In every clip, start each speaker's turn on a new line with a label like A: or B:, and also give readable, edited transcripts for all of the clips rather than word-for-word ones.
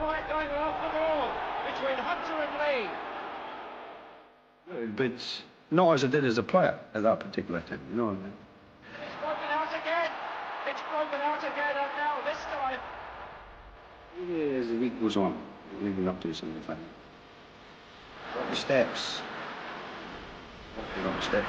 A: fight going on off the ball between Hunter and Lee.
B: But not as I did as a player at that particular time, you know what I mean?
A: It's broken out again. It's broken out again, and now this time.
B: Yeah, as the week goes on, leading up to the semi-final. The steps. Walking up the steps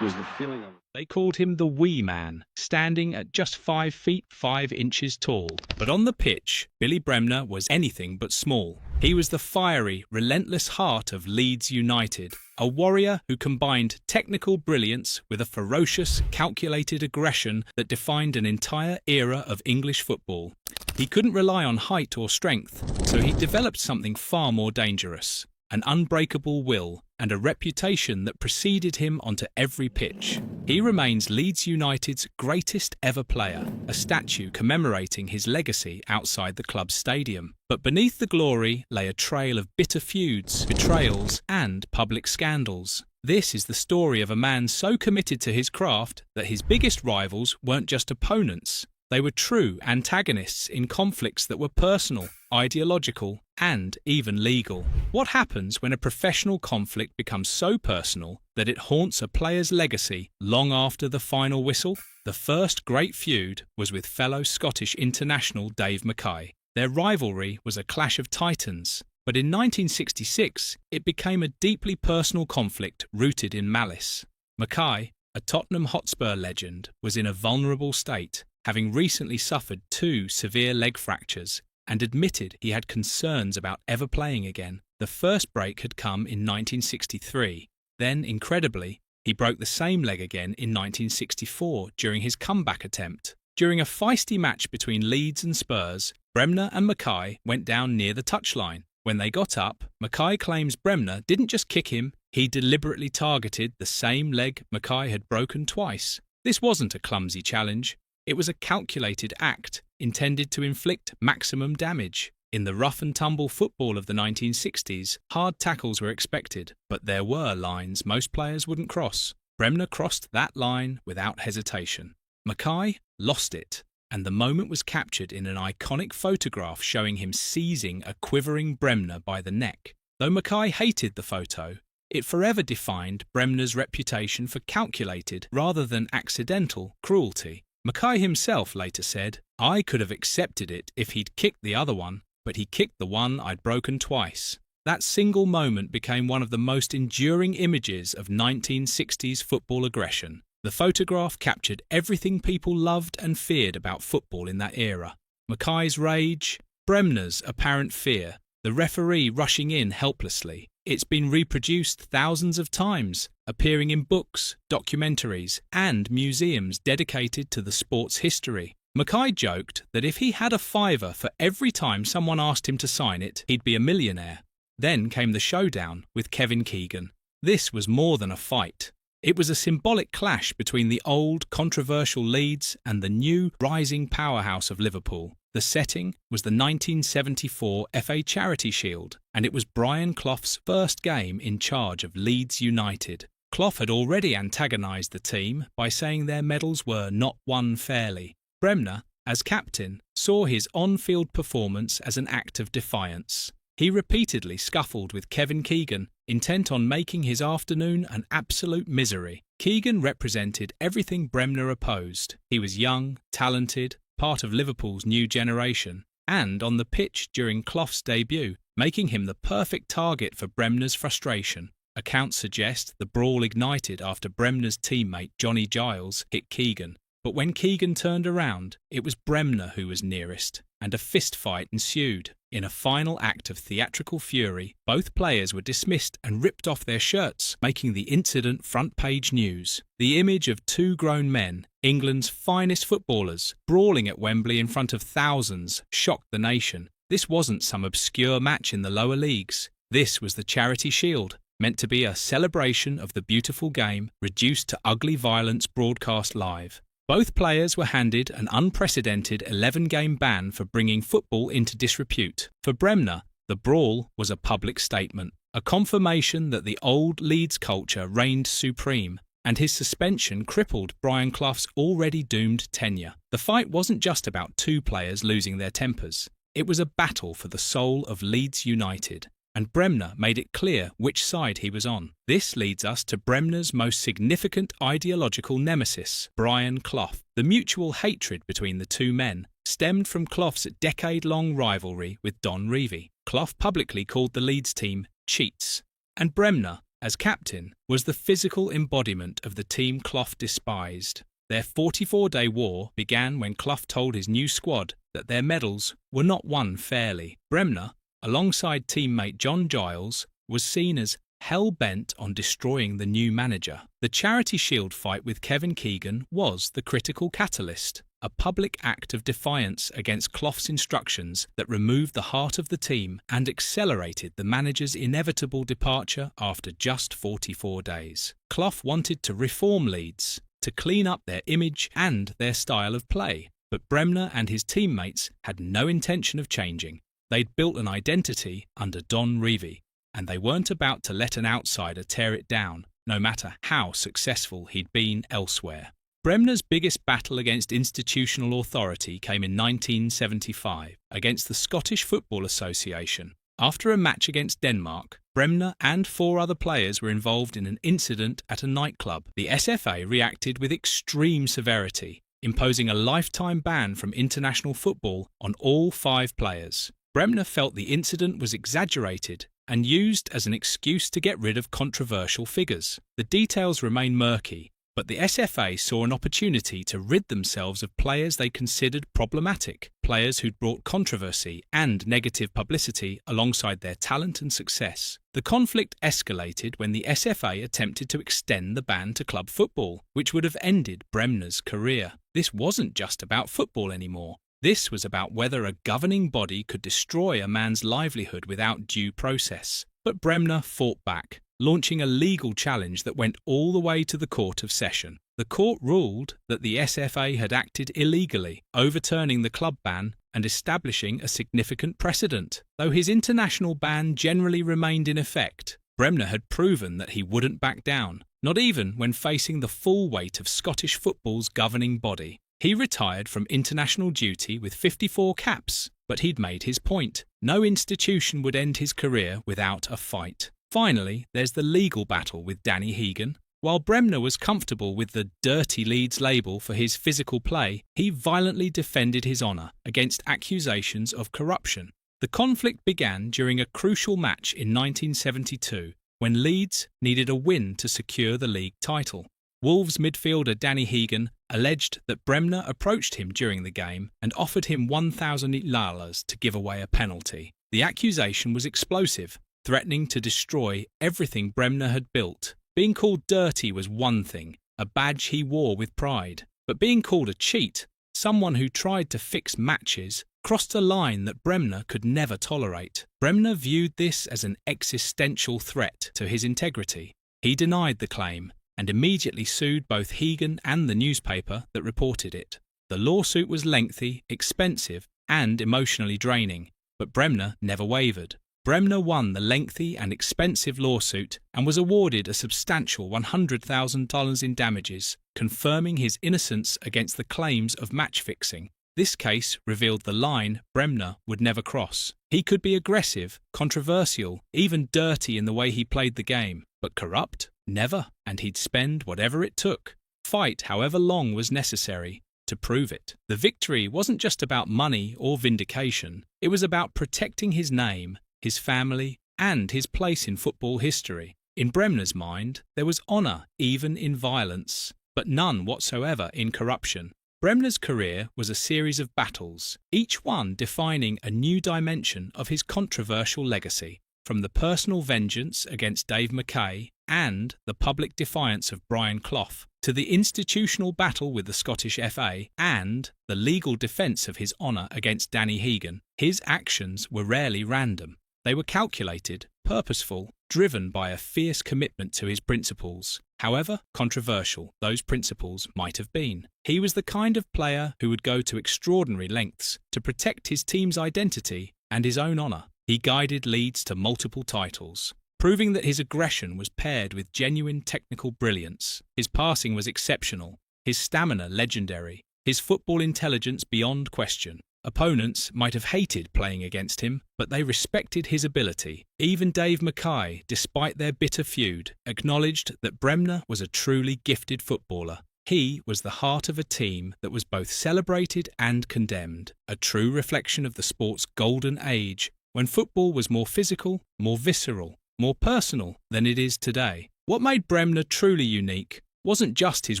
B: was the feeling of.
C: They called him the wee man, standing at just 5 feet 5 inches tall. But on the pitch, Billy Bremner was anything but small. He was the fiery, relentless heart of Leeds United, a warrior who combined technical brilliance with a ferocious, calculated aggression that defined an entire era of English football. He couldn't rely on height or strength, so he developed something far more dangerous. An unbreakable will, and a reputation that preceded him onto every pitch. He remains Leeds United's greatest ever player, a statue commemorating his legacy outside the club's stadium. But beneath the glory lay a trail of bitter feuds, betrayals, and public scandals. This is the story of a man so committed to his craft that his biggest rivals weren't just opponents. They were true antagonists in conflicts that were personal, ideological, and even legal. What happens when a professional conflict becomes so personal that it haunts a player's legacy long after the final whistle? The first great feud was with fellow Scottish international Dave Mackay. Their rivalry was a clash of titans, but in 1966 it became a deeply personal conflict rooted in malice. Mackay, a Tottenham Hotspur legend, was in a vulnerable state, having recently suffered 2 severe leg fractures, and admitted he had concerns about ever playing again. The first break had come in 1963. Then, incredibly, he broke the same leg again in 1964 during his comeback attempt. During a feisty match between Leeds and Spurs, Bremner and Mackay went down near the touchline. When they got up, Mackay claims Bremner didn't just kick him, he deliberately targeted the same leg Mackay had broken twice. This wasn't a clumsy challenge. It was a calculated act intended to inflict maximum damage. In the rough-and-tumble football of the 1960s, hard tackles were expected, but there were lines most players wouldn't cross. Bremner crossed that line without hesitation. Mackay lost it, and the moment was captured in an iconic photograph showing him seizing a quivering Bremner by the neck. Though Mackay hated the photo, it forever defined Bremner's reputation for calculated rather than accidental cruelty. Mackay himself later said, "I could have accepted it if he'd kicked the other one, but he kicked the one I'd broken twice." That single moment became one of the most enduring images of 1960s football aggression. The photograph captured everything people loved and feared about football in that era. Mackay's rage, Bremner's apparent fear, the referee rushing in helplessly. It's been reproduced thousands of times, appearing in books, documentaries, and museums dedicated to the sport's history. Mackay joked that if he had a fiver for every time someone asked him to sign it, he'd be a millionaire. Then came the Showdown with Kevin Keegan. This was more than a fight. It was a symbolic clash between the old, controversial Leeds and the new, rising powerhouse of Liverpool. The setting was the 1974 FA Charity Shield, and it was Brian Clough's first game in charge of Leeds United. Clough had already antagonised the team by saying their medals were not won fairly. Bremner, as captain, saw his on-field performance as an act of defiance. He repeatedly scuffled with Kevin Keegan, intent on making his afternoon an absolute misery. Keegan represented everything Bremner opposed. He was young, talented, part of Liverpool's new generation, and on the pitch during Clough's debut, making him the perfect target for Bremner's frustration. Accounts suggest the brawl ignited after Bremner's teammate Johnny Giles hit Keegan. But when Keegan turned around, it was Bremner who was nearest, and a fistfight ensued. In a final act of theatrical fury, both players were dismissed and ripped off their shirts, making the incident front-page news. The image of 2 grown men, England's finest footballers, brawling at Wembley in front of thousands, shocked the nation. This wasn't some obscure match in the lower leagues. This was the Charity Shield, meant to be a celebration of the beautiful game, reduced to ugly violence broadcast live. Both players were handed an unprecedented 11-game ban for bringing football into disrepute. For Bremner, the brawl was a public statement, a confirmation that the old Leeds culture reigned supreme, and his suspension crippled Brian Clough's already doomed tenure. The fight wasn't just about 2 players losing their tempers. It was a battle for the soul of Leeds United, and Bremner made it clear which side he was on. This leads us to Bremner's most significant ideological nemesis, Brian Clough. The mutual hatred between the two men stemmed from Clough's decade-long rivalry with Don Revie. Clough publicly called the Leeds team cheats, and Bremner, as captain, was the physical embodiment of the team Clough despised. Their 44-day war began when Clough told his new squad that their medals were not won fairly. Bremner, alongside teammate John Giles, was seen as hell-bent on destroying the new manager. The Charity Shield fight with Kevin Keegan was the critical catalyst, a public act of defiance against Clough's instructions that removed the heart of the team and accelerated the manager's inevitable departure after just 44 days. Clough wanted to reform Leeds, to clean up their image and their style of play, but Bremner and his teammates had no intention of changing. They'd built an identity under Don Revie, and they weren't about to let an outsider tear it down, no matter how successful he'd been elsewhere. Bremner's biggest battle against institutional authority came in 1975 against the Scottish Football Association. After a match against Denmark, Bremner and 4 other players were involved in an incident at a nightclub. The SFA reacted with extreme severity, imposing a lifetime ban from international football on all 5 players. Bremner felt the incident was exaggerated and used as an excuse to get rid of controversial figures. The details remain murky, but the SFA saw an opportunity to rid themselves of players they considered problematic, players who'd brought controversy and negative publicity alongside their talent and success. The conflict escalated when the SFA attempted to extend the ban to club football, which would have ended Bremner's career. This wasn't just about football anymore. This was about whether a governing body could destroy a man's livelihood without due process. But Bremner fought back, launching a legal challenge that went all the way to the Court of Session. The court ruled that the SFA had acted illegally, overturning the club ban and establishing a significant precedent. Though his international ban generally remained in effect, Bremner had proven that he wouldn't back down, not even when facing the full weight of Scottish football's governing body. He retired from international duty with 54 caps, but he'd made his point. No institution would end his career without a fight. Finally, there's the legal battle with Danny Hegan. While Bremner was comfortable with the Dirty Leeds label for his physical play, he violently defended his honour against accusations of corruption. The conflict began during a crucial match in 1972, when Leeds needed a win to secure the league title. Wolves midfielder Danny Hegan alleged that Bremner approached him during the game and offered him 1,000 lalas to give away a penalty. The accusation was explosive, threatening to destroy everything Bremner had built. Being called dirty was one thing, a badge he wore with pride. But being called a cheat, someone who tried to fix matches, crossed a line that Bremner could never tolerate. Bremner viewed this as an existential threat to his integrity. He denied the claim and immediately sued both Hegan and the newspaper that reported it. The lawsuit was lengthy, expensive, and emotionally draining, but Bremner never wavered. Bremner won the lengthy and expensive lawsuit and was awarded a substantial $100,000 in damages, confirming his innocence against the claims of match-fixing. This case revealed the line Bremner would never cross. He could be aggressive, controversial, even dirty in the way he played the game, but corrupt? Never, and he'd spend whatever it took, fight however long was necessary, to prove it. The victory wasn't just about money or vindication, it was about protecting his name, his family, and his place in football history. In Bremner's mind, there was honour even in violence, but none whatsoever in corruption. Bremner's career was a series of battles, each one defining a new dimension of his controversial legacy, from the personal vengeance against Dave Mackay and the public defiance of Brian Clough, to the institutional battle with the Scottish FA and the legal defence of his honour against Danny Hegan. His actions were rarely random. They were calculated, purposeful, driven by a fierce commitment to his principles. However controversial those principles might have been, he was the kind of player who would go to extraordinary lengths to protect his team's identity and his own honour. He guided Leeds to multiple titles, proving that his aggression was paired with genuine technical brilliance. His passing was exceptional, his stamina legendary, his football intelligence beyond question. Opponents might have hated playing against him, but they respected his ability. Even Dave Mackay, despite their bitter feud, acknowledged that Bremner was a truly gifted footballer. He was the heart of a team that was both celebrated and condemned, a true reflection of the sport's golden age, when football was more physical, more visceral, more personal than it is today. What made Bremner truly unique wasn't just his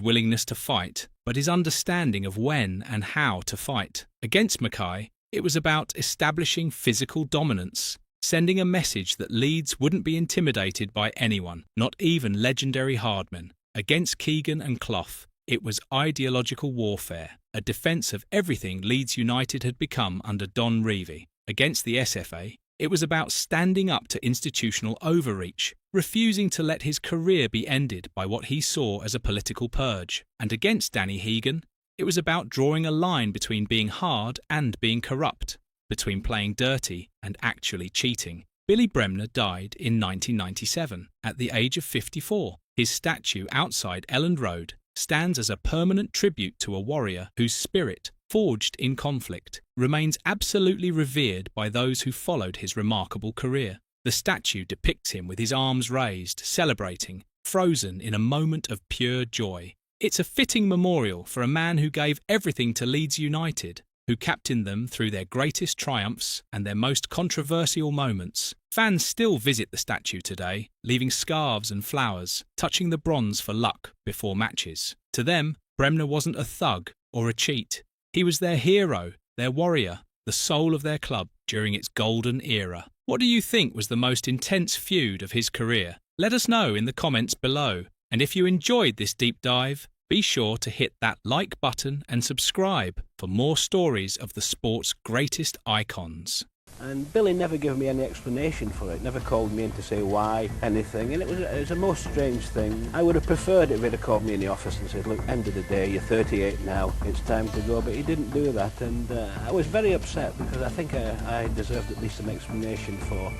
C: willingness to fight, but his understanding of when and how to fight. Against Mackay, it was about establishing physical dominance, sending a message that Leeds wouldn't be intimidated by anyone, not even legendary hardmen. Against Keegan and Clough, it was ideological warfare, a defence of everything Leeds United had become under Don Revie. Against the SFA, it was about standing up to institutional overreach, refusing to let his career be ended by what he saw as a political purge. And against Danny Hegan, it was about drawing a line between being hard and being corrupt, between playing dirty and actually cheating. Billy Bremner died in 1997, at the age of 54. His statue outside Elland Road stands as a permanent tribute to a warrior whose spirit, forged in conflict, remains absolutely revered by those who followed his remarkable career. The statue depicts him with his arms raised, celebrating, frozen in a moment of pure joy. It's a fitting memorial for a man who gave everything to Leeds United, who captained them through their greatest triumphs and their most controversial moments. Fans still visit the statue today, leaving scarves and flowers, touching the bronze for luck before matches. To them, Bremner wasn't a thug or a cheat. He was their hero, their warrior, the soul of their club during its golden era. What do you think was the most intense feud of his career? Let us know in the comments below. And if you enjoyed this deep dive, be sure to hit that like button and subscribe for more stories of the sport's greatest icons.
D: And Billy never gave me any explanation for it, never called me in to say why, anything, and it was a most strange thing. I would have preferred it if he'd have called me in the office and said, look, end of the day, you're 38 now, it's time to go, but he didn't do that, and I was very upset because I think I deserved at least some explanation for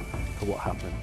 D: what happened.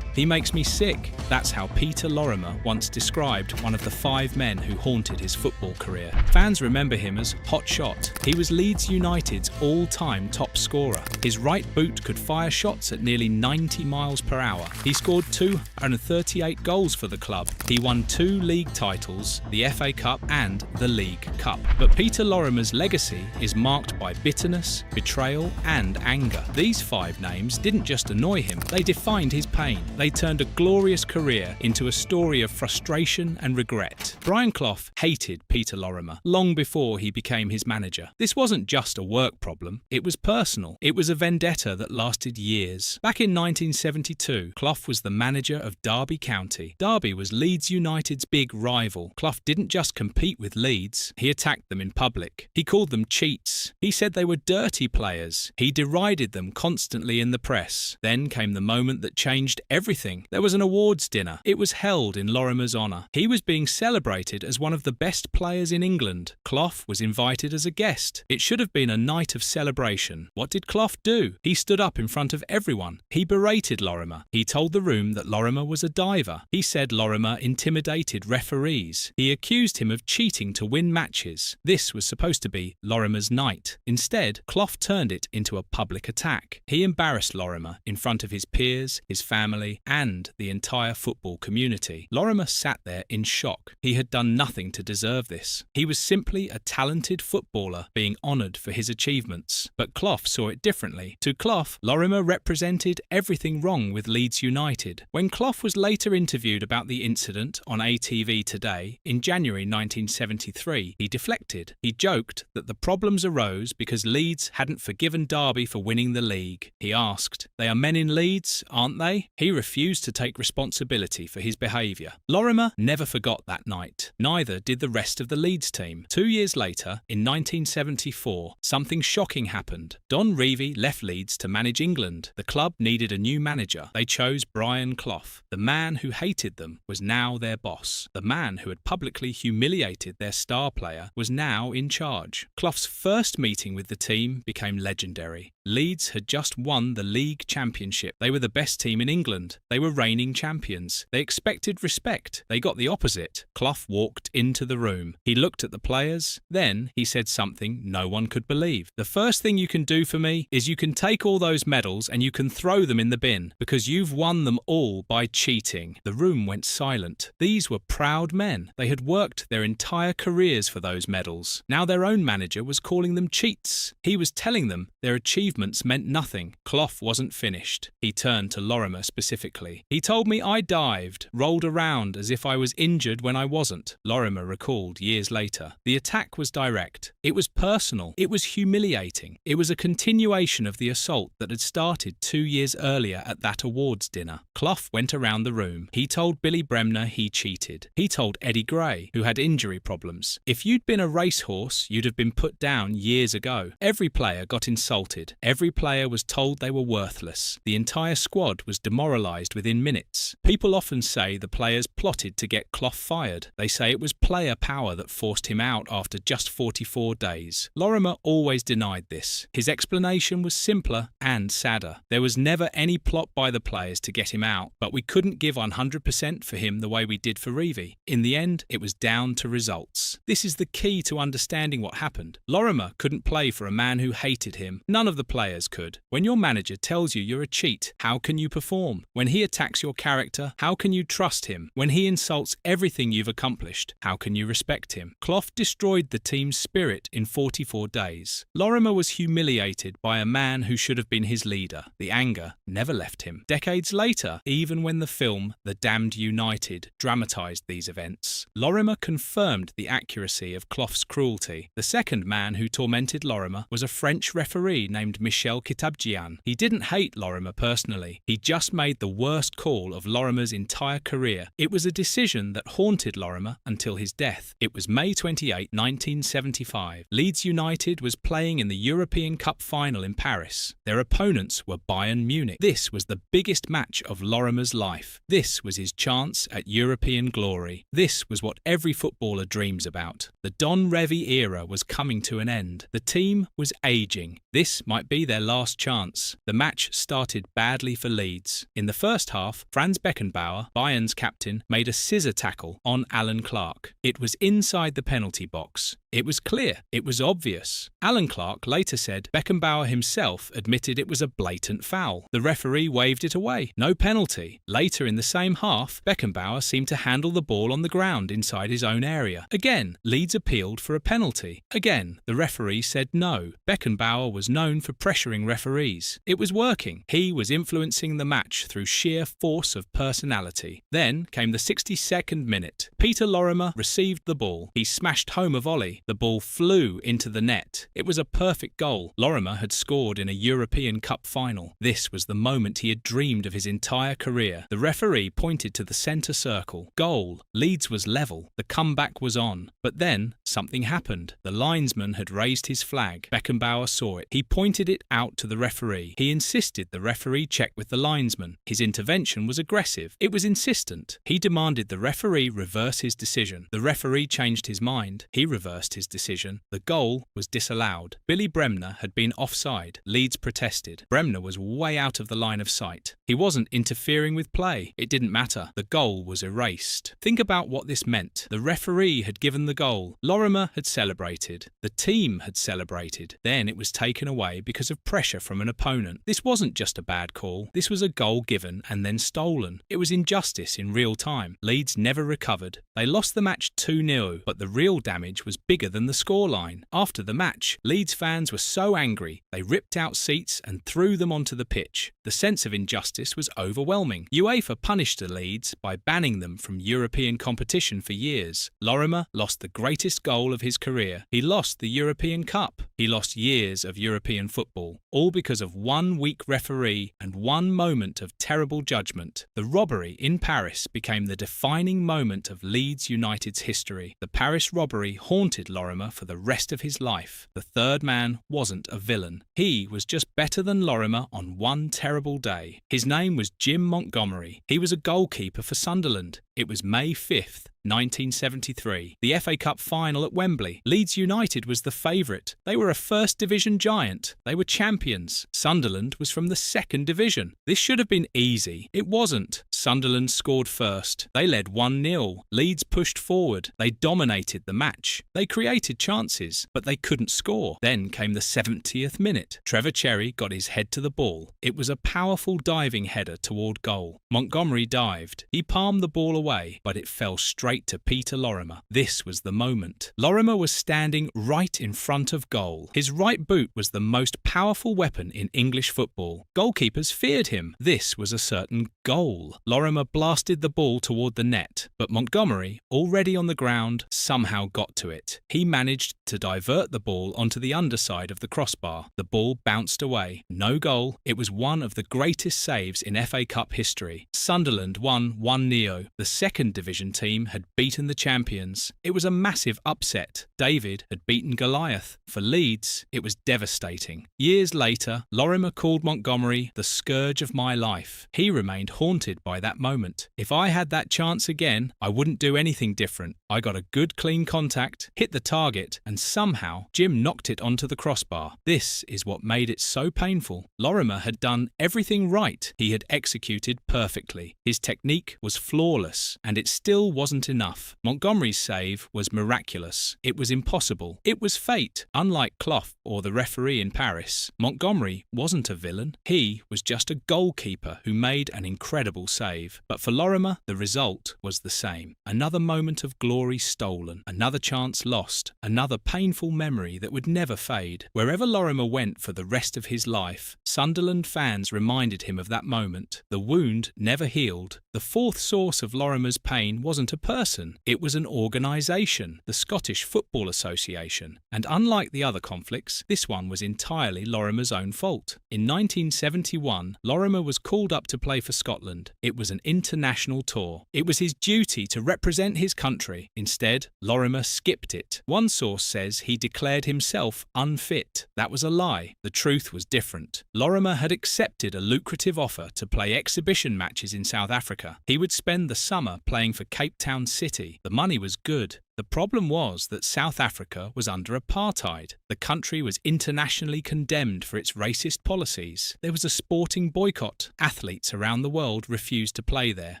C: He makes me sick. That's how Peter Lorimer once described one of the 5 men who haunted his football career. Fans remember him as Hot Shot. He was Leeds United's all-time top scorer. His right boot could fire shots at nearly 90 miles per hour. He scored 238 goals for the club. He won 2 league titles, the FA Cup and the League Cup. But Peter Lorimer's legacy is marked by bitterness, betrayal and anger. These 5 names didn't just annoy him, they defined his pain. They turned a glorious career into a story of frustration and regret. Brian Clough hated Peter Lorimer long before he became his manager. This wasn't just a work problem, it was personal. It was a vendetta that lasted years. Back in 1972, Clough was the manager of Derby County. Derby was Leeds United's big rival. Clough didn't just compete with Leeds, he attacked them in public. He called them cheats. He said they were dirty players. He derided them constantly in the press. Then came the moment that changed everything. There was an awards dinner. It was held in Lorimer's honour. He was being celebrated as one of the best players in England. Clough was invited as a guest. It should have been a night of celebration. What did Clough do? He stood up in front of everyone. He berated Lorimer. He told the room that Lorimer was a diver. He said Lorimer intimidated referees. He accused him of cheating to win matches. This was supposed to be Lorimer's night. Instead, Clough turned it into a public attack. He embarrassed Lorimer in front of his peers, his family, and the entire football community. Lorimer sat there in shock. He had done nothing to deserve this. He was simply a talented footballer being honoured for his achievements. But Clough saw it differently. To Clough, Lorimer represented everything wrong with Leeds United. When Clough was later interviewed about the incident on ATV Today in January 1973, he deflected. He joked that the problems arose because Leeds hadn't forgiven Derby for winning the league. He asked, "They are men in Leeds, aren't they?" He refused to take responsibility for his behaviour. Lorimer never forgot that night. Neither did the rest of the Leeds team. 2 years later, in 1974, something shocking happened. Don Revie left Leeds to manage England. The club needed a new manager. They chose Brian Clough. The man who hated them was now their boss. The man who had publicly humiliated their star player was now in charge. Clough's first meeting with the team became legendary. Leeds had just won the league championship. They were the best team in England. They were reigning champions. They expected respect. They got the opposite. Clough walked into the room. He looked at the players. Then he said something no one could believe. "The first thing you can do for me is you can take all those medals and you can throw them in the bin, because you've won them all by cheating." The room went silent. These were proud men. They had worked their entire careers for those medals. Now their own manager was calling them cheats. He was telling them their achievements meant nothing. Clough wasn't finished. He turned to Lorimer specifically. "He told me I dived, rolled around as if I was injured when I wasn't," Lorimer recalled years later. The attack was direct. It was personal. It was humiliating. It was a continuation of the assault that had started 2 years earlier at that awards dinner. Clough went around the room. He told Billy Bremner he cheated. He told Eddie Gray, who had injury problems, "If you'd been a racehorse, you'd have been put down years ago." Every player got insulted. Every player was told they were worthless. The entire squad was demoralised within minutes. People often say the players plotted to get Clough fired. They say it was player power that forced him out after just 44 days. Lorimer always denied this. His explanation was simpler and sadder. There was never any plot by the players to get him out, but we couldn't give 100% for him the way we did for Reeve. In the end, it was down to results. This is the key to understanding what happened. Lorimer couldn't play for a man who hated him. None of the players could. When your manager tells you you're a cheat, how can you perform? When he attacks your character, how can you trust him? When he insults everything you've accomplished, how can you respect him? Clough destroyed the team's spirit in 44 days. Lorimer was humiliated by a man who should have been his leader. The anger never left him. Decades later, even when the film The Damned United dramatised these events, Lorimer confirmed the accuracy of Clough's cruelty. The second man who tormented Lorimer was a French referee named Michel Kitabjian. He didn't hate Lorimer personally. He just made the worst call of Lorimer's entire career. It was a decision that haunted Lorimer until his death. It was May 28, 1975. Leeds United was playing in the European Cup final in Paris. Their opponents were Bayern Munich. This was the biggest match of Lorimer's life. This was his chance at European glory. This was what every footballer dreams about. The Don Revie era was coming to an end. The team was ageing. This might be their last chance. The match started badly for Leeds. In the first half, Franz Beckenbauer, Bayern's captain, made a scissor tackle on Alan Clark. It was inside the penalty box. It was clear. It was obvious. Alan Clark later said Beckenbauer himself admitted it was a blatant foul. The referee waved it away. No penalty. Later in the same half, Beckenbauer seemed to handle the ball on the ground inside his own area. Again, Leeds appealed for a penalty. Again, the referee said no. Beckenbauer was known for pressuring referees. It was working. He was influencing the match through sheer force of personality. Then came the 62nd minute. Peter Lorimer received the ball. He smashed home a volley. The ball flew into the net. It was a perfect goal. Lorimer had scored in a European Cup final. This was the moment he had dreamed of his entire career. The referee pointed to the centre circle. Goal. Leeds was level. The comeback was on. But then something happened. The linesman had raised his flag. Beckenbauer saw it. He pointed it out to the referee. He insisted the referee check with the linesman. His intervention was aggressive. It was insistent. He demanded the referee reverse his decision. The referee changed his mind. He reversed his decision. The goal was disallowed. Billy Bremner had been offside. Leeds protested. Bremner was way out of the line of sight. He wasn't interfering with play. It didn't matter. The goal was erased. Think about what this meant. The referee had given the goal. Lorimer had celebrated. The team had celebrated. Then it was taken away because of pressure from an opponent. This wasn't just a bad call. This was a goal given and then stolen. It was injustice in real time. Leeds never recovered. They lost the match 2-0, but the real damage was bigger than the scoreline. After the match, Leeds fans were so angry, they ripped out seats and threw them onto the pitch. The sense of injustice was overwhelming. UEFA punished the Leeds by banning them from European competition for years. Lorimer lost the greatest goal of his career. He lost the European Cup. He lost years of European football, all because of one weak referee and one moment of terrible judgment. The robbery in Paris became the defining moment of Leeds United's history. The Paris robbery haunted Lorimer for the rest of his life. The third man wasn't a villain. He was just better than Lorimer on one terrible day. His name was Jim Montgomery. He was a goalkeeper for Sunderland. It was May 5th, 1973, the FA Cup final at Wembley. Leeds United was the favourite. They were a First Division giant. They were champions. Sunderland was from the Second Division. This should have been easy. It wasn't. Sunderland scored first. They led 1-0. Leeds pushed forward. They dominated the match. They created chances, but they couldn't score. Then came the 70th minute. Trevor Cherry got his head to the ball. It was a powerful diving header toward goal. Montgomery dived. He palmed the ball away, but it fell straight to Peter Lorimer. This was the moment. Lorimer was standing right in front of goal. His right boot was the most powerful weapon in English football. Goalkeepers feared him. This was a certain goal. Lorimer blasted the ball toward the net, but Montgomery, already on the ground, somehow got to it. He managed to divert the ball onto the underside of the crossbar. The ball bounced away. No goal. It was one of the greatest saves in FA Cup history. Sunderland won 1-0. The Second Division team had beaten the champions. It was a massive upset. David had beaten Goliath. For Leeds, it was devastating. Years later, Lorimer called Montgomery the scourge of my life. He remained haunted by that moment. If I had that chance again, I wouldn't do anything different. I got a good clean contact, hit the target, and somehow Jim knocked it onto the crossbar. This is what made it so painful. Lorimer had done everything right. He had executed perfectly. His technique was flawless, and it still wasn't enough. Montgomery's save was miraculous. It was impossible. It was fate. Unlike Clough or the referee in Paris, Montgomery wasn't a villain. He was just a goalkeeper who made an incredible save. But for Lorimer, the result was the same. Another moment of glory stolen. Another chance lost. Another painful memory that would never fade. Wherever Lorimer went for the rest of his life, Sunderland fans reminded him of that moment. The wound never healed. The fourth source of Lorimer's pain wasn't a person. It was an organisation, the Scottish Football Association. And unlike the other conflicts, this one was entirely Lorimer's own fault. In 1971, Lorimer was called up to play for Scotland. It was an international tour. It was his duty to represent his country. Instead, Lorimer skipped it. One source says he declared himself unfit. That was a lie. The truth was different. Lorimer had accepted a lucrative offer to play exhibition matches in South Africa. He would spend the summer playing for Cape Town City. The money was good. The problem was that South Africa was under apartheid. The country was internationally condemned for its racist policies. There was a sporting boycott. Athletes around the world refused to play there.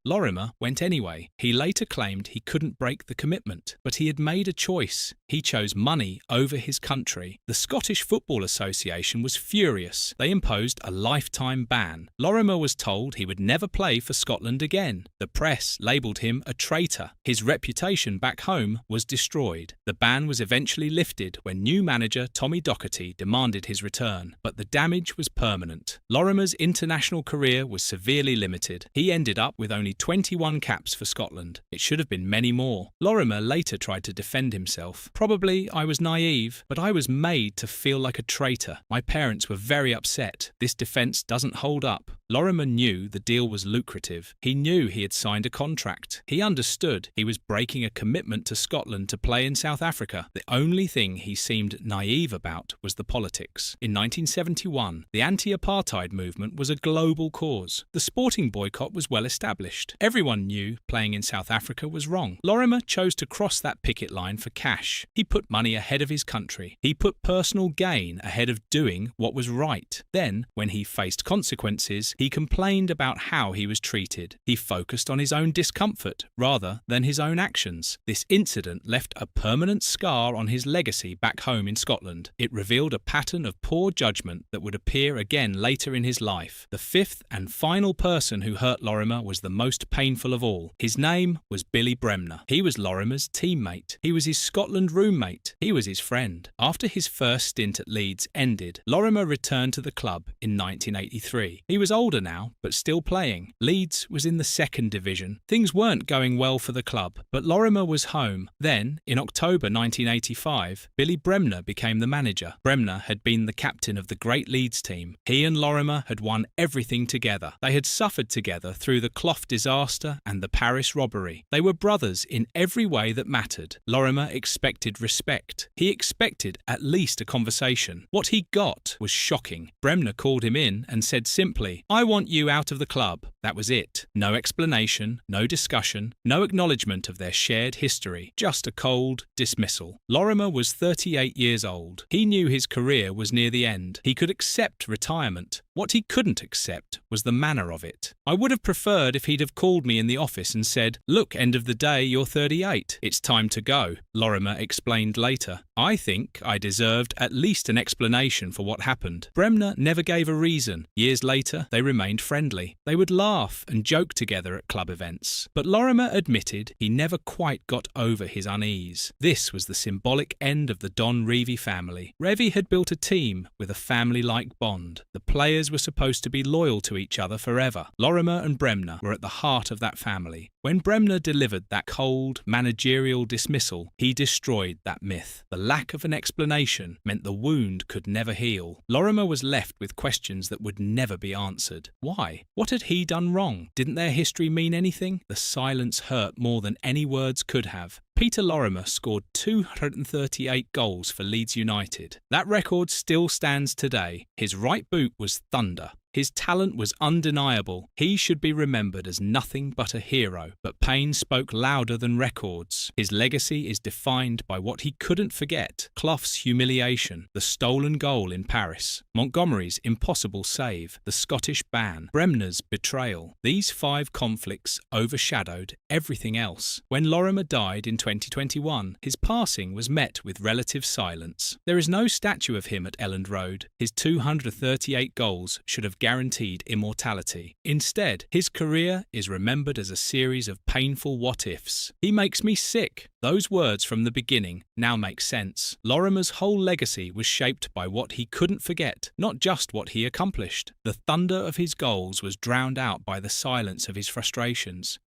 C: Lorimer went anyway. He later claimed he couldn't break the commitment, but he had made a choice. He chose money over his country. The Scottish Football Association was furious. They imposed a lifetime ban. Lorimer was told he would never play for Scotland again. The press labelled him a traitor. His reputation back home was destroyed. The ban was eventually lifted when new manager Tommy Docherty demanded his return, but the damage was permanent. Lorimer's international career was severely limited. He ended up with only 21 caps for Scotland. It should have been many more. Lorimer later tried to defend himself. Probably I was naive, but I was made to feel like a traitor. My parents were very upset. This defence doesn't hold up. Lorimer knew the deal was lucrative. He knew he had signed a contract. He understood he was breaking a commitment to Scotland to play in South Africa. The only thing he seemed naive about was the politics. In 1971, the anti-apartheid movement was a global cause. The sporting boycott was well established. Everyone knew playing in South Africa was wrong. Lorimer chose to cross that picket line for cash. He put money ahead of his country. He put personal gain ahead of doing what was right. Then, when he faced consequences, he complained about how he was treated. He focused on his own discomfort rather than his own actions. This incident left a permanent scar on his legacy back home in Scotland. It revealed a pattern of poor judgment that would appear again later in his life. The fifth and final person who hurt Lorimer was the most painful of all. His name was Billy Bremner. He was Lorimer's teammate. He was his Scotland roommate. He was his friend. After his first stint at Leeds ended, Lorimer returned to the club in 1983. He was older now, but still playing. Leeds was in the Second Division. Things weren't going well for the club, but Lorimer was home. Then, in October 1985, Billy Bremner became the manager. Bremner had been the captain of the great Leeds team. He and Lorimer had won everything together. They had suffered together through the Clough disaster and the Paris robbery. They were brothers in every way that mattered. Lorimer expected respect. He expected at least a conversation. What he got was shocking. Bremner called him in and said simply, "I want you out of the club." That was it. No explanation, no discussion, no acknowledgement of their shared history, just a cold dismissal. Lorimer was 38 years old. He knew his career was near the end. He could accept retirement. What he couldn't accept was the manner of it. "I would have preferred if he'd have called me in the office and said, 'Look, end of the day, you're 38. It's time to go,'" Lorimer explained later. "I think I deserved at least an explanation for what happened." Bremner never gave a reason. Years later, they remained friendly. They would laugh and joke together at club events. But Lorimer admitted he never quite got over his unease. This was the symbolic end of the Don Revie family. Revie had built a team with a family-like bond. The players were supposed to be loyal to each other forever. Lorimer and Bremner were at the heart of that family. When Bremner delivered that cold, managerial dismissal, he destroyed that myth. The lack of an explanation meant the wound could never heal. Lorimer was left with questions that would never be answered. Why? What had he done wrong? Didn't their history mean anything? The silence hurt more than any words could have. Peter Lorimer scored 238 goals for Leeds United. That record still stands today. His right boot was thunder. His talent was undeniable. He should be remembered as nothing but a hero. But pain spoke louder than records. His legacy is defined by what he couldn't forget. Clough's humiliation, the stolen goal in Paris, Montgomery's impossible save, the Scottish ban, Bremner's betrayal. These 5 conflicts overshadowed everything else. When Lorimer died in 2021, his passing was met with relative silence. There is no statue of him at Elland Road. His 238 goals should have guaranteed immortality. Instead, his career is remembered as a series of painful what-ifs. "He makes me sick." Those words from the beginning now make sense. Lorimer's whole legacy was shaped by what he couldn't forget, not just what he accomplished. The thunder of his goals was drowned out by the silence of his frustrations.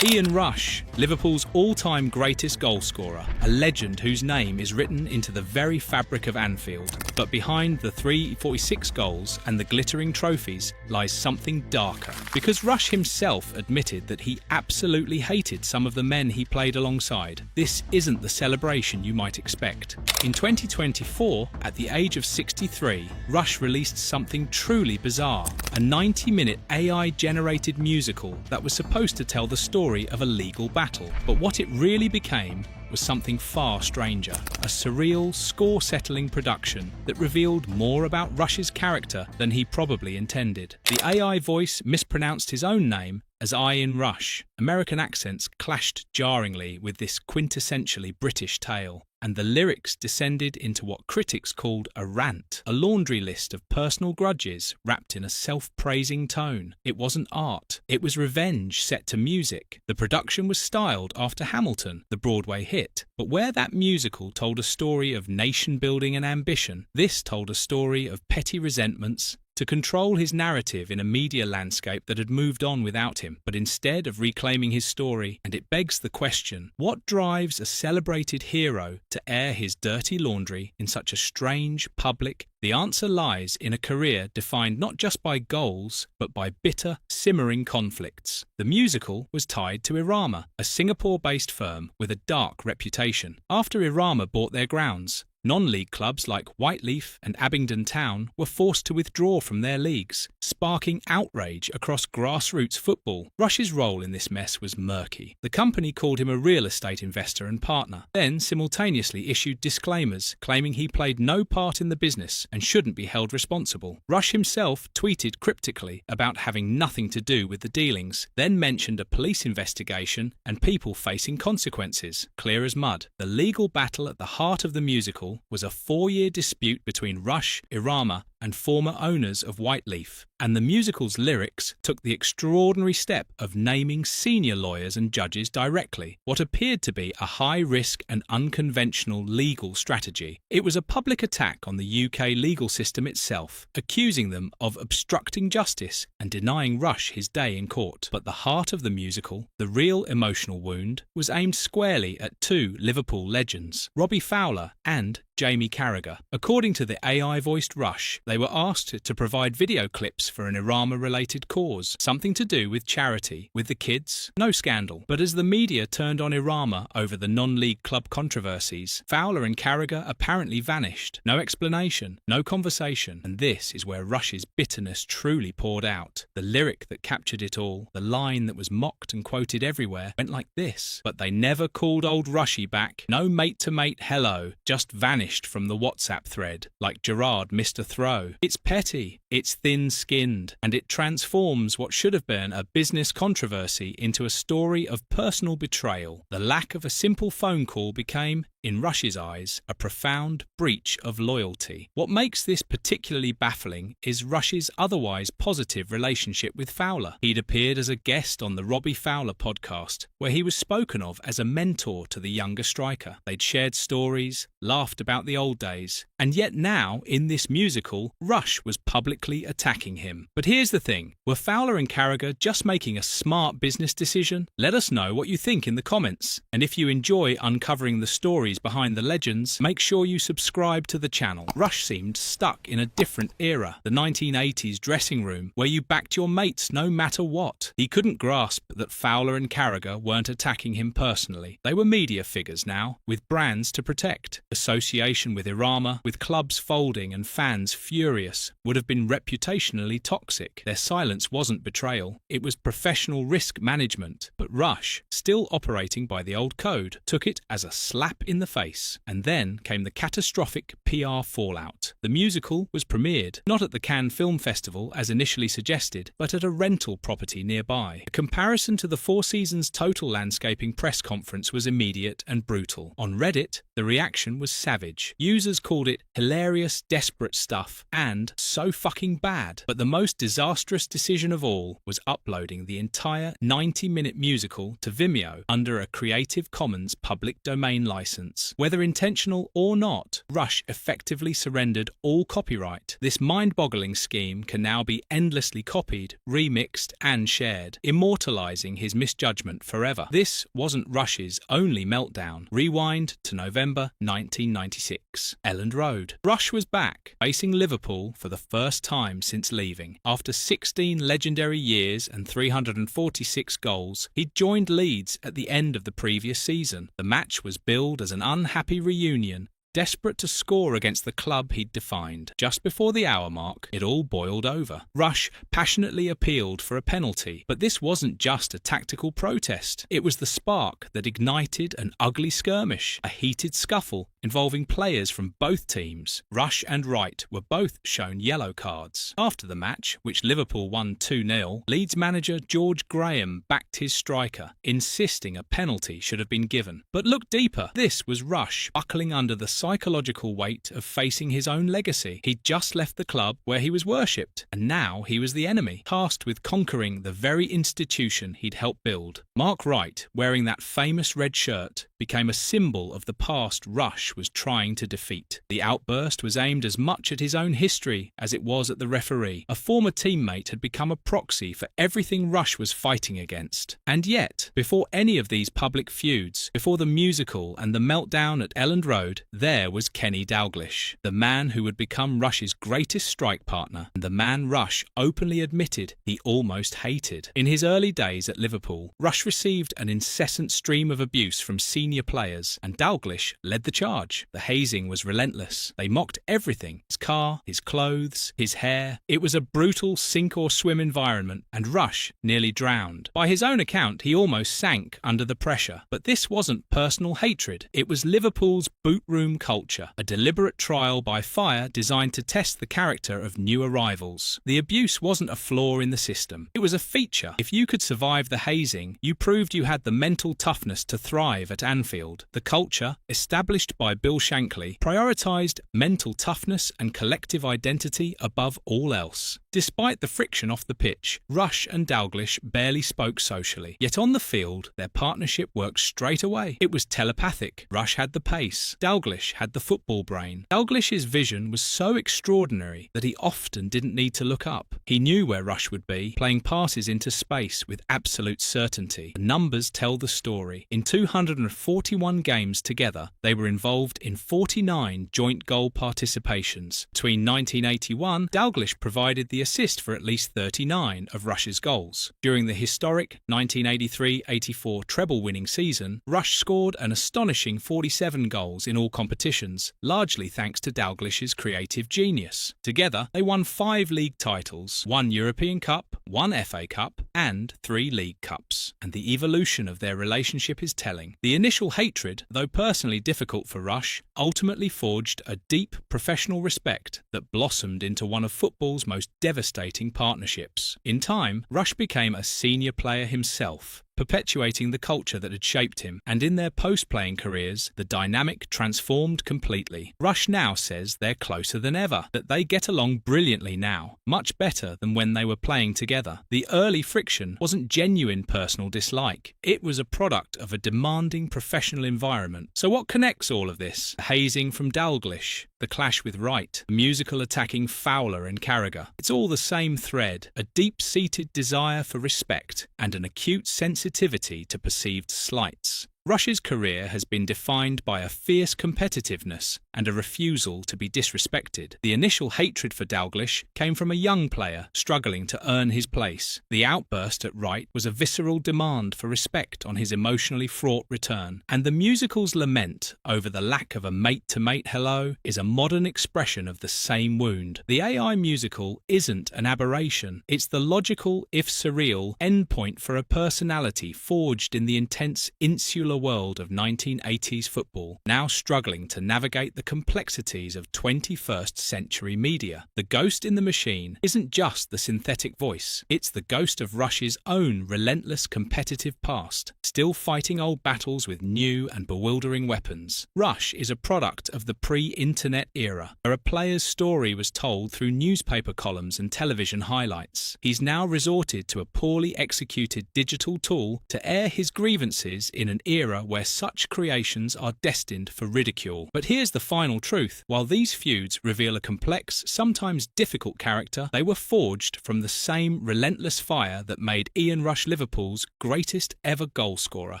C: Ian Rush, Liverpool's all-time greatest goalscorer, a legend whose name is written into the very fabric of Anfield. But behind the 346 goals and the glittering trophies lies something darker. Because Rush himself admitted that he absolutely hated some of the men he played alongside. This isn't the celebration you might expect. In 2024, at the age of 63, Rush released something truly bizarre, a 90-minute AI-generated musical that was supposed to tell the story of a legal battle. But what it really became was something far stranger, a surreal, score-settling production that revealed more about Rush's character than he probably intended. The AI voice mispronounced his own name as Ian Rush. American accents clashed jarringly with this quintessentially British tale, and the lyrics descended into what critics called a rant, a laundry list of personal grudges wrapped in a self-praising tone. It wasn't art, it was revenge set to music. The production was styled after Hamilton, the Broadway hit, but where that musical told a story of nation-building and ambition, this told a story of petty resentments, to control his narrative in a media landscape that had moved on without him, but instead of reclaiming his story. And it begs the question, what drives a celebrated hero to air his dirty laundry in such a strange, public? The answer lies in a career defined not just by goals, but by bitter, simmering conflicts. The musical was tied to Irama, a Singapore-based firm with a dark reputation. After Irama bought their grounds, non-league clubs like Whiteleaf and Abingdon Town were forced to withdraw from their leagues, sparking outrage across grassroots football. Rush's role in this mess was murky. The company called him a real estate investor and partner, then simultaneously issued disclaimers claiming he played no part in the business and shouldn't be held responsible. Rush himself tweeted cryptically about having nothing to do with the dealings, then mentioned a police investigation and people facing consequences. Clear as mud. The legal battle at the heart of the musical was a 4-year dispute between Rush, Irama, and former owners of Whiteleaf, and the musical's lyrics took the extraordinary step of naming senior lawyers and judges directly, what appeared to be a high-risk and unconventional legal strategy. It was a public attack on the UK legal system itself, accusing them of obstructing justice and denying Rush his day in court. But the heart of the musical, the real emotional wound, was aimed squarely at 2 Liverpool legends, Robbie Fowler and Jamie Carragher. According to the AI-voiced Rush, they were asked to provide video clips for an Irama-related cause, something to do with charity. With the kids, no scandal. But as the media turned on Irama over the non-league club controversies, Fowler and Carragher apparently vanished. No explanation, no conversation, and this is where Rush's bitterness truly poured out. The lyric that captured it all, the line that was mocked and quoted everywhere, went like this: "But they never called old Rushy back. No mate-to-mate hello, just vanished from the WhatsApp thread, like Gerrard missed a throw." It's petty, it's thin-skinned, and it transforms what should have been a business controversy into a story of personal betrayal. The lack of a simple phone call became, in Rush's eyes, a profound breach of loyalty. What makes this particularly baffling is Rush's otherwise positive relationship with Fowler. He'd appeared as a guest on the Robbie Fowler podcast, where he was spoken of as a mentor to the younger striker. They'd shared stories, laughed about the old days, and yet now, in this musical, Rush was publicly attacking him. But here's the thing, were Fowler and Carragher just making a smart business decision? Let us know what you think in the comments, and if you enjoy uncovering the stories behind the legends, make sure you subscribe to the channel. Rush seemed stuck in a different era, the 1980s dressing room, where you backed your mates no matter what. He couldn't grasp that Fowler and Carragher weren't attacking him personally. They were media figures now, with brands to protect. Association with Irama, with clubs folding and fans furious, would have been reputationally toxic. Their silence wasn't betrayal, it was professional risk management. But Rush, still operating by the old code, took it as a slap in the face. And then came the catastrophic PR fallout. The musical was premiered, not at the Cannes Film Festival as initially suggested, but at a rental property nearby. A comparison to the Four Seasons Total Landscaping press conference was immediate and brutal. On Reddit, the reaction was savage. Users called it hilarious, desperate stuff, and so fucking bad. But the most disastrous decision of all was uploading the entire 90-minute musical to Vimeo under a Creative Commons public domain license. Whether intentional or not, Rush effectively surrendered all copyright. This mind-boggling scheme can now be endlessly copied, remixed, and shared, immortalizing his misjudgment forever. This wasn't Rush's only meltdown. Rewind to November 1996. Elland Road. Rush was back, facing Liverpool for the first time since leaving. After 16 legendary years and 346 goals, he'd joined Leeds at the end of the previous season. The match was billed as an unhappy reunion, desperate to score against the club he'd defined. Just before the hour mark, it all boiled over. Rush passionately appealed for a penalty, but this wasn't just a tactical protest. It was the spark that ignited an ugly skirmish, a heated scuffle involving players from both teams. Rush and Wright were both shown yellow cards. After the match, which Liverpool won 2-0, Leeds manager George Graham backed his striker, insisting a penalty should have been given. But look deeper. This was Rush buckling under the psychological weight of facing his own legacy. He'd just left the club where he was worshipped, and now he was the enemy, tasked with conquering the very institution he'd helped build. Mark Wright, wearing that famous red shirt, became a symbol of the past Rush was trying to defeat. The outburst was aimed as much at his own history as it was at the referee. A former teammate had become a proxy for everything Rush was fighting against. And yet, before any of these public feuds, before the musical and the meltdown at Elland Road, there was Kenny Dalglish, the man who would become Rush's greatest strike partner, and the man Rush openly admitted he almost hated. In his early days at Liverpool, Rush received an incessant stream of abuse from senior players, and Dalglish led the charge. The hazing was relentless. They mocked everything: his car, his clothes, his hair. It was a brutal sink-or-swim environment, and Rush nearly drowned. By his own account, he almost sank under the pressure. But this wasn't personal hatred. It was Liverpool's boot room culture, a deliberate trial by fire designed to test the character of new arrivals. The abuse wasn't a flaw in the system. It was a feature. If you could survive the hazing, you proved you had the mental toughness to thrive at Anfield. The culture, established by Bill Shankly, prioritised mental toughness and collective identity above all else. Despite the friction off the pitch, Rush and Dalglish barely spoke socially. Yet on the field, their partnership worked straight away. It was telepathic. Rush had the pace. Dalglish had the football brain. Dalglish's vision was so extraordinary that he often didn't need to look up. He knew where Rush would be, playing passes into space with absolute certainty. The numbers tell the story. In 204 41 games together, they were involved in 49 joint goal participations. Between 1981, Dalglish provided the assist for at least 39 of Rush's goals. During the historic 1983-84 treble-winning season, Rush scored an astonishing 47 goals in all competitions, largely thanks to Dalglish's creative genius. Together, they won 5 league titles, 1 European Cup, 1 FA Cup, and 3 League Cups. And the evolution of their relationship is telling. The initial hatred, though personally difficult for Rush, ultimately forged a deep professional respect that blossomed into one of football's most devastating partnerships. In time, Rush became a senior player himself, perpetuating the culture that had shaped him, and in their post-playing careers, the dynamic transformed completely. Rush now says they're closer than ever, that they get along brilliantly now, much better than when they were playing together. The early friction wasn't genuine personal dislike. It was a product of a demanding professional environment. So what connects all of this? The hazing from Dalglish, the clash with Wright, the musical attacking Fowler and Carragher. It's all the same thread, a deep-seated desire for respect and an acute sensitivity to perceived slights. Rush's career has been defined by a fierce competitiveness and a refusal to be disrespected. The initial hatred for Dalglish came from a young player struggling to earn his place. The outburst at Wright was a visceral demand for respect on his emotionally fraught return. And the musical's lament over the lack of a mate-to-mate hello is a modern expression of the same wound. The AI musical isn't an aberration. It's the logical, if surreal, endpoint for a personality forged in the intense insular world of 1980s football, now struggling to navigate the complexities of 21st century media. The ghost in the machine isn't just the synthetic voice, it's the ghost of Rush's own relentless competitive past, still fighting old battles with new and bewildering weapons. Rush is a product of the pre-internet era, where a player's story was told through newspaper columns and television highlights. He's now resorted to a poorly executed digital tool to air his grievances in an era where such creations are destined for ridicule. But here's the final truth. While these feuds reveal a complex, sometimes difficult character, they were forged from the same relentless fire that made Ian Rush Liverpool's greatest ever goalscorer.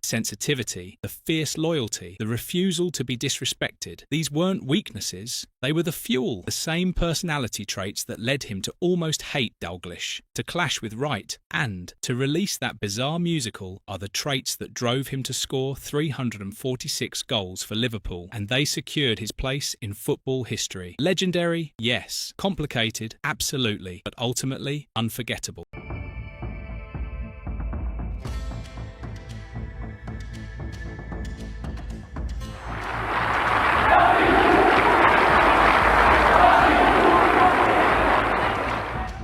C: Sensitivity, the fierce loyalty, the refusal to be disrespected. These weren't weaknesses, they were the fuel, the same personality traits that led him to almost hate Dalglish, to clash with Wright, and to release that bizarre musical are the traits that drove him to score 346 goals for Liverpool, and they secured his place in football history. Legendary, yes. Complicated, absolutely. But ultimately, unforgettable.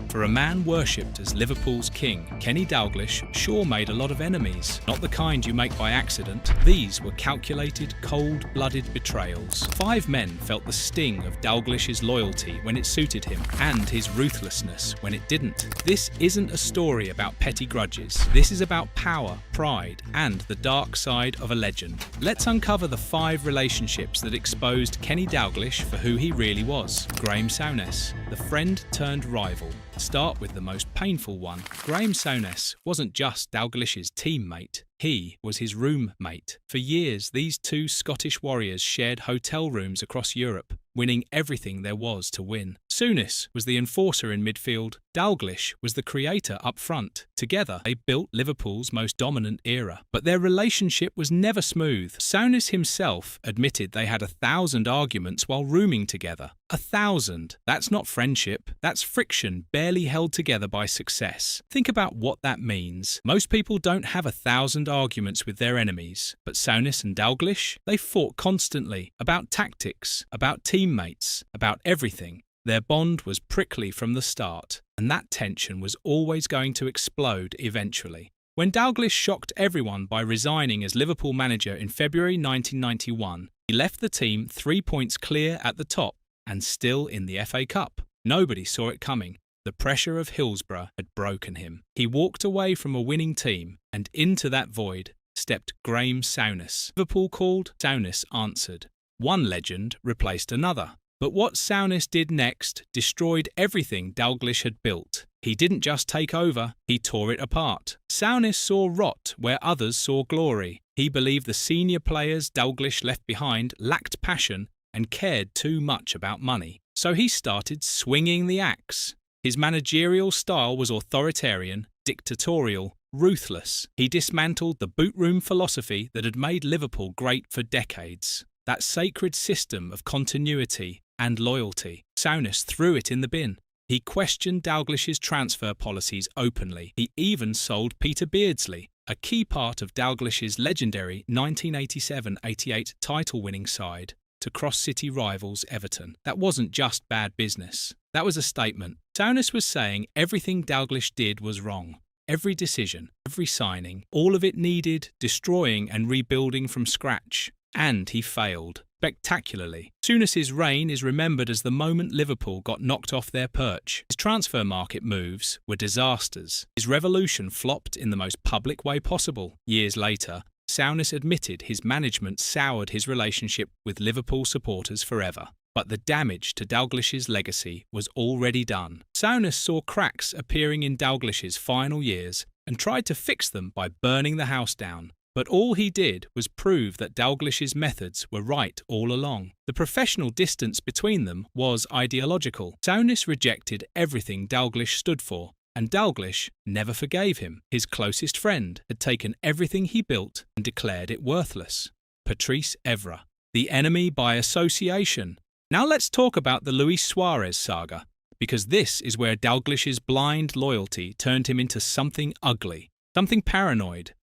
C: For a man worshipped as Liverpool's king, Kenny Dalglish sure made a lot of enemies. Not the kind you make by accident. These were calculated, cold-blooded betrayals. 5 men felt the sting of Dalglish's loyalty when it suited him, and his ruthlessness when it didn't. This isn't a story about petty grudges. This is about power, pride, and the dark side of a legend. Let's uncover the 5 relationships that exposed Kenny Dalglish for who he really was. Graeme Souness, the friend turned rival. Start with the most painful one. Graeme Souness wasn't just Dalglish's teammate. He was his roommate. For years, these 2 Scottish warriors shared hotel rooms across Europe, winning everything there was to win. Souness was the enforcer in midfield. Dalglish was the creator up front. Together, they built Liverpool's most dominant era. But their relationship was never smooth. Souness himself admitted they had 1,000 arguments while rooming together. 1,000. That's not friendship. That's friction barely held together by success. Think about what that means. Most people don't have 1,000 arguments with their enemies. But Souness and Dalglish, they fought constantly about tactics, about teammates, about everything. Their bond was prickly from the start, and that tension was always going to explode eventually. When Dalglish shocked everyone by resigning as Liverpool manager in February 1991, he left the team 3 points clear at the top and still in the FA Cup. Nobody saw it coming. The pressure of Hillsborough had broken him. He walked away from a winning team, and into that void stepped Graeme Souness. Liverpool called, Souness answered. One legend replaced another. But what Souness did next destroyed everything Dalglish had built. He didn't just take over, he tore it apart. Souness saw rot where others saw glory. He believed the senior players Dalglish left behind lacked passion and cared too much about money. So he started swinging the axe. His managerial style was authoritarian, dictatorial, ruthless. He dismantled the boot room philosophy that had made Liverpool great for decades. That sacred system of continuity and loyalty. Souness threw it in the bin. He questioned Dalglish's transfer policies openly. He even sold Peter Beardsley, a key part of Dalglish's legendary 1987-88 title-winning side, to cross-city rivals Everton. That wasn't just bad business. That was a statement. Souness was saying everything Dalglish did was wrong. Every decision, every signing, all of it needed destroying and rebuilding from scratch. And he failed. Spectacularly. Souness's reign is remembered as the moment Liverpool got knocked off their perch. His transfer market moves were disasters. His revolution flopped in the most public way possible. Years later, Souness admitted his management soured his relationship with Liverpool supporters forever. But the damage to Dalglish's legacy was already done. Souness saw cracks appearing in Dalglish's final years and tried to fix them by burning the house down. But all he did was prove that Dalglish's methods were right all along. The professional distance between them was ideological. Souness rejected everything Dalglish stood for, and Dalglish never forgave him. His closest friend had taken everything he built and declared it worthless. Patrice Evra, the enemy by association. Now let's talk about the Luis Suarez saga, because this is where Dalglish's blind loyalty turned him into something ugly, something paranoid.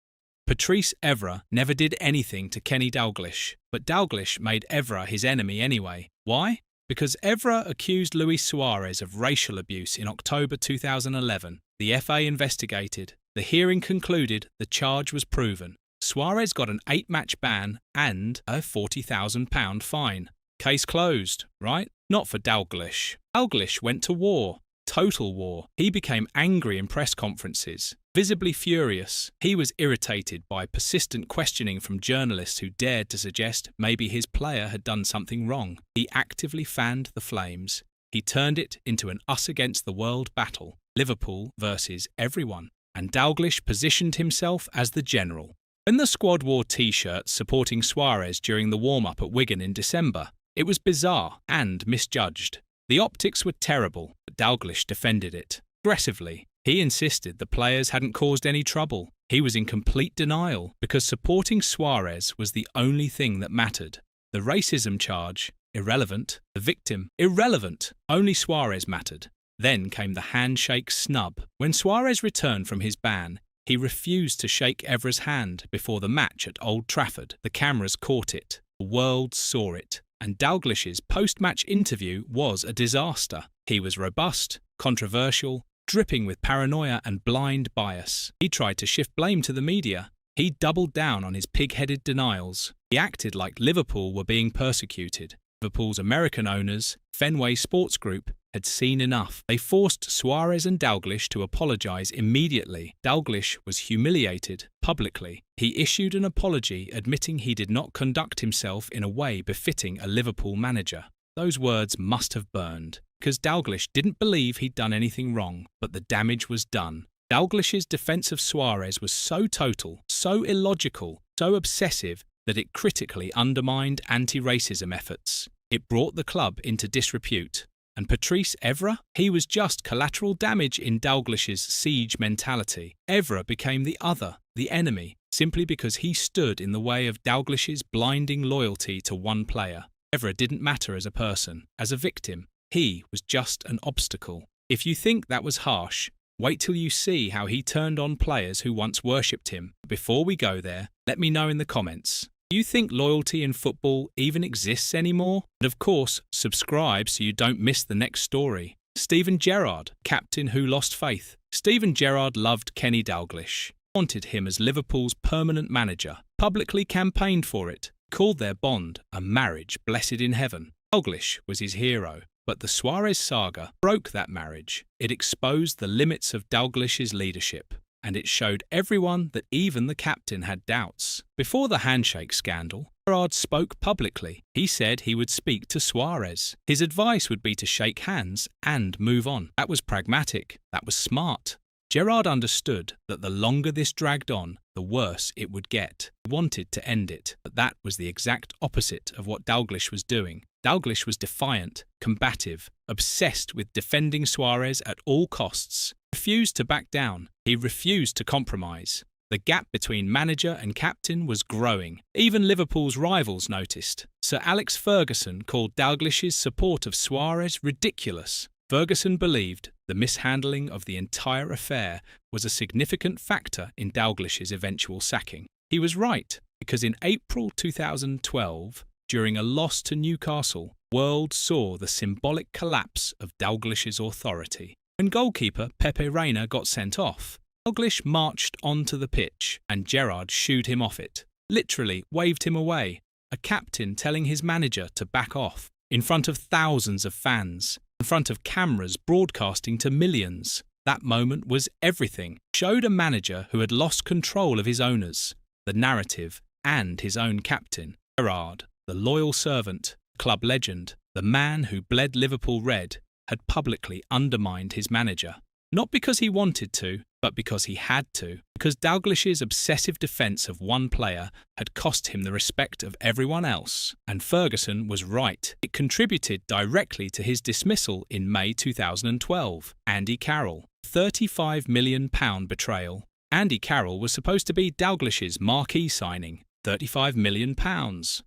C: Patrice Evra never did anything to Kenny Dalglish, but Dalglish made Evra his enemy anyway. Why? Because Evra accused Luis Suarez of racial abuse in October 2011. The FA investigated. The hearing concluded the charge was proven. Suarez got an 8-match ban and a £40,000 fine. Case closed, right? Not for Dalglish. Dalglish went to war. Total war. He became angry in press conferences, visibly furious. He was irritated by persistent questioning from journalists who dared to suggest maybe his player had done something wrong. He actively fanned the flames. He turned it into an us-against-the-world battle, Liverpool versus everyone. And Dalglish positioned himself as the general. When the squad wore T-shirts supporting Suarez during the warm-up at Wigan in December, it was bizarre and misjudged. The optics were terrible, but Dalglish defended it. Aggressively, he insisted the players hadn't caused any trouble. He was in complete denial because supporting Suarez was the only thing that mattered. The racism charge, irrelevant. The victim, irrelevant. Only Suarez mattered. Then came the handshake snub. When Suarez returned from his ban, he refused to shake Evra's hand before the match at Old Trafford. The cameras caught it. The world saw it. And Dalglish's post-match interview was a disaster. He was robust, controversial, dripping with paranoia and blind bias. He tried to shift blame to the media. He doubled down on his pig-headed denials. He acted like Liverpool were being persecuted. Liverpool's American owners, Fenway Sports Group, had seen enough. They forced Suarez and Dalglish to apologise immediately. Dalglish was humiliated publicly. He issued an apology admitting he did not conduct himself in a way befitting a Liverpool manager. Those words must have burned, because Dalglish didn't believe he'd done anything wrong, but the damage was done. Dalglish's defence of Suarez was so total, so illogical, so obsessive that it critically undermined anti-racism efforts. It brought the club into disrepute. And Patrice Evra? He was just collateral damage in Dalglish's siege mentality. Evra became the other, the enemy, simply because he stood in the way of Dalglish's blinding loyalty to one player. Evra didn't matter as a person, as a victim. He was just an obstacle. If you think that was harsh, wait till you see how he turned on players who once worshipped him. Before we go there, let me know in the comments. Do you think loyalty in football even exists anymore? And of course, subscribe so you don't miss the next story. Steven Gerrard, captain who lost faith. Steven Gerrard loved Kenny Dalglish, wanted him as Liverpool's permanent manager, publicly campaigned for it, called their bond a marriage blessed in heaven. Dalglish was his hero, but the Suarez saga broke that marriage. It exposed the limits of Dalglish's leadership. And it showed everyone that even the captain had doubts. Before the handshake scandal, Gerrard spoke publicly. He said he would speak to Suarez. His advice would be to shake hands and move on. That was pragmatic. That was smart. Gerrard understood that the longer this dragged on, the worse it would get. He wanted to end it, but that was the exact opposite of what Dalglish was doing. Dalglish was defiant, combative, obsessed with defending Suarez at all costs. Refused to back down. He refused to compromise. The gap between manager and captain was growing. Even Liverpool's rivals noticed. Sir Alex Ferguson called Dalglish's support of Suarez ridiculous. Ferguson believed the mishandling of the entire affair was a significant factor in Dalglish's eventual sacking. He was right, because in April 2012, during a loss to Newcastle, the world saw the symbolic collapse of Dalglish's authority. When goalkeeper Pepe Reina got sent off, Dalglish marched onto the pitch and Gerrard shooed him off it, literally waved him away, a captain telling his manager to back off, in front of thousands of fans, in front of cameras broadcasting to millions. That moment was everything. Showed a manager who had lost control of his owners, the narrative, and his own captain. Gerrard, the loyal servant, club legend, the man who bled Liverpool red, had publicly undermined his manager. Not because he wanted to, but because he had to. Because Dalglish's obsessive defence of one player had cost him the respect of everyone else. And Ferguson was right. It contributed directly to his dismissal in May 2012. Andy Carroll. £35 million betrayal. Andy Carroll was supposed to be Dalglish's marquee signing. £35 million.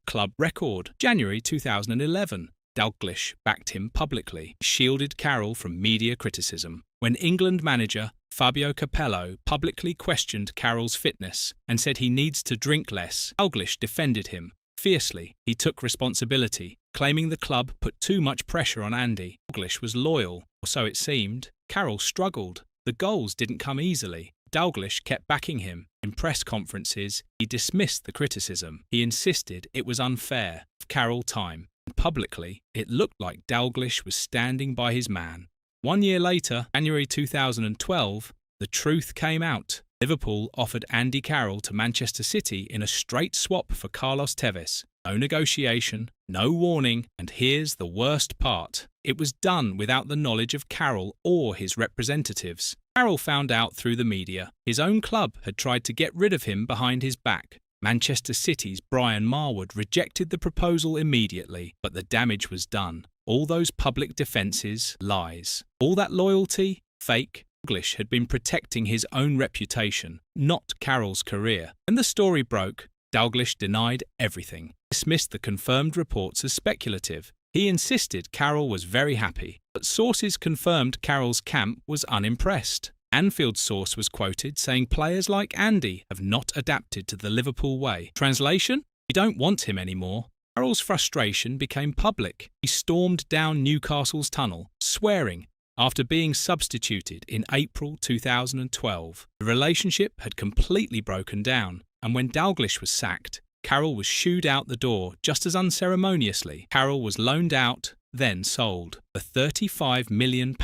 C: Club record. January 2011. Dalglish backed him publicly, shielded Carroll from media criticism. When England manager Fabio Capello publicly questioned Carroll's fitness and said he needs to drink less, Dalglish defended him. Fiercely, he took responsibility, claiming the club put too much pressure on Andy. Dalglish was loyal, or so it seemed. Carroll struggled. The goals didn't come easily. Dalglish kept backing him. In press conferences, he dismissed the criticism. He insisted it was unfair. Carroll time. Publicly, it looked like Dalglish was standing by his man. 1 year later, January 2012, the truth came out. Liverpool offered Andy Carroll to Manchester City in a straight swap for Carlos Tevez. No negotiation, no warning, and here's the worst part. It was done without the knowledge of Carroll or his representatives. Carroll found out through the media. His own club had tried to get rid of him behind his back. Manchester City's Brian Marwood rejected the proposal immediately, but the damage was done. All those public defences, lies. All that loyalty, fake. Dalglish had been protecting his own reputation, not Carroll's career. When the story broke, Dalglish denied everything, dismissed the confirmed reports as speculative. He insisted Carroll was very happy, but sources confirmed Carroll's camp was unimpressed. Anfield's source was quoted saying players like Andy have not adapted to the Liverpool way. Translation? We don't want him anymore. Carroll's frustration became public. He stormed down Newcastle's tunnel, swearing, after being substituted in April 2012. The relationship had completely broken down, and when Dalglish was sacked, Carroll was shooed out the door just as unceremoniously. Carroll was loaned out, then sold. The £35 million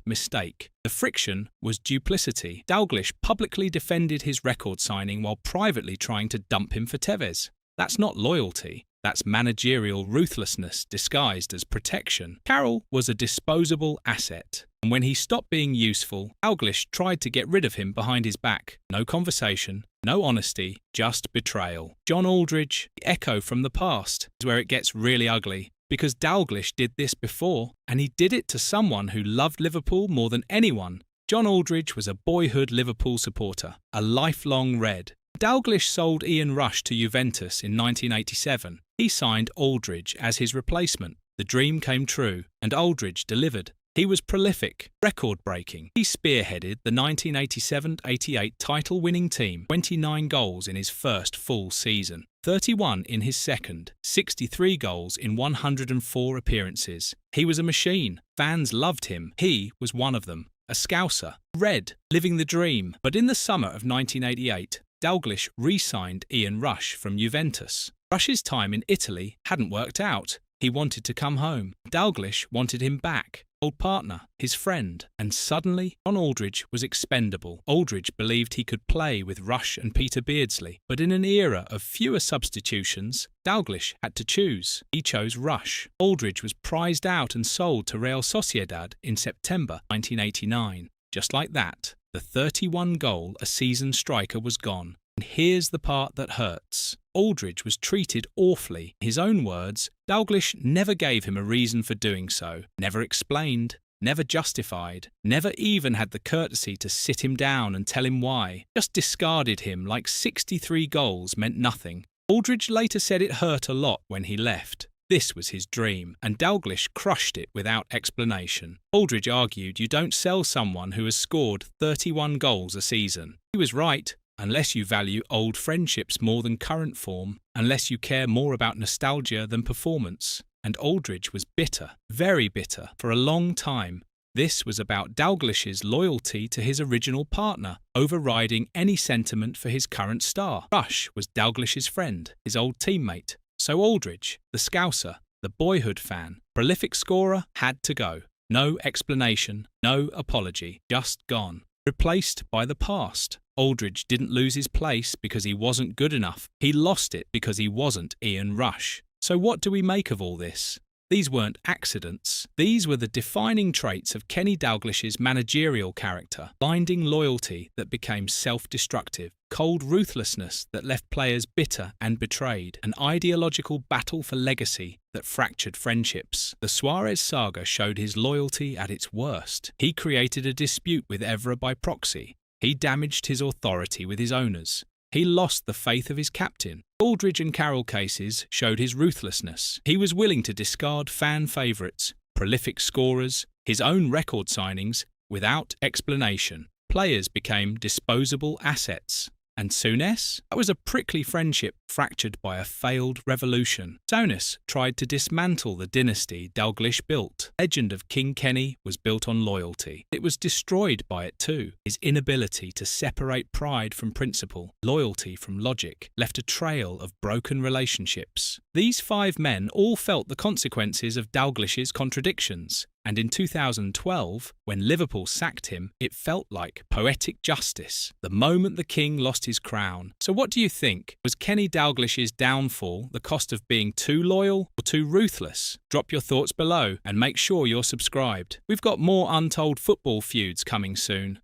C: mistake. The friction was duplicity. Dalglish publicly defended his record signing while privately trying to dump him for Tevez. That's not loyalty. That's managerial ruthlessness disguised as protection. Carroll was a disposable asset, and when he stopped being useful, Dalglish tried to get rid of him behind his back. No conversation, no honesty, just betrayal. John Aldridge, the echo from the past, is where it gets really ugly. Because Dalglish did this before, and he did it to someone who loved Liverpool more than anyone. John Aldridge was a boyhood Liverpool supporter, a lifelong Red. Dalglish sold Ian Rush to Juventus in 1987. He signed Aldridge as his replacement. The dream came true, and Aldridge delivered. He was prolific, record-breaking. He spearheaded the 1987-88 title-winning team, 29 goals in his first full season, 31 in his second, 63 goals in 104 appearances. He was a machine. Fans loved him. He was one of them. A Scouser. Red. Living the dream. But in the summer of 1988, Dalglish re-signed Ian Rush from Juventus. Rush's time in Italy hadn't worked out. He wanted to come home. Dalglish wanted him back. Old partner, his friend, and suddenly John Aldridge was expendable. Aldridge believed he could play with Rush and Peter Beardsley, but in an era of fewer substitutions, Dalglish had to choose. He chose Rush. Aldridge was prized out and sold to Real Sociedad in September 1989. Just like that, the 31-goal-a-season striker was gone. And here's the part that hurts. Aldridge was treated awfully. In his own words, Dalglish never gave him a reason for doing so, never explained, never justified, never even had the courtesy to sit him down and tell him why, just discarded him like 63 goals meant nothing. Aldridge later said it hurt a lot when he left. This was his dream, and Dalglish crushed it without explanation. Aldridge argued you don't sell someone who has scored 31 goals a season. He was right, unless you value old friendships more than current form, unless you care more about nostalgia than performance. And Aldridge was bitter, very bitter, for a long time. This was about Dalglish's loyalty to his original partner, overriding any sentiment for his current star. Rush was Dalglish's friend, his old teammate. So Aldridge, the Scouser, the boyhood fan, prolific scorer, had to go. No explanation, no apology, just gone. Replaced by the past. Aldridge didn't lose his place because he wasn't good enough. He lost it because he wasn't Ian Rush. So what do we make of all this? These weren't accidents. These were the defining traits of Kenny Dalglish's managerial character. Blinding loyalty that became self-destructive. Cold ruthlessness that left players bitter and betrayed. An ideological battle for legacy that fractured friendships. The Suarez saga showed his loyalty at its worst. He created a dispute with Evra by proxy. He damaged his authority with his owners. He lost the faith of his captain. Aldridge and Carroll cases showed his ruthlessness. He was willing to discard fan favourites, prolific scorers, his own record signings, without explanation. Players became disposable assets. And Souness? That was a prickly friendship fractured by a failed revolution. Souness tried to dismantle the dynasty Dalglish built. The legend of King Kenny was built on loyalty. It was destroyed by it too. His inability to separate pride from principle, loyalty from logic, left a trail of broken relationships. These 5 men all felt the consequences of Dalglish's contradictions. And in 2012, when Liverpool sacked him, it felt like poetic justice, the moment the king lost his crown. So what do you think? Was Kenny Dalglish's downfall the cost of being too loyal or too ruthless? Drop your thoughts below and make sure you're subscribed. We've got more untold football feuds coming soon.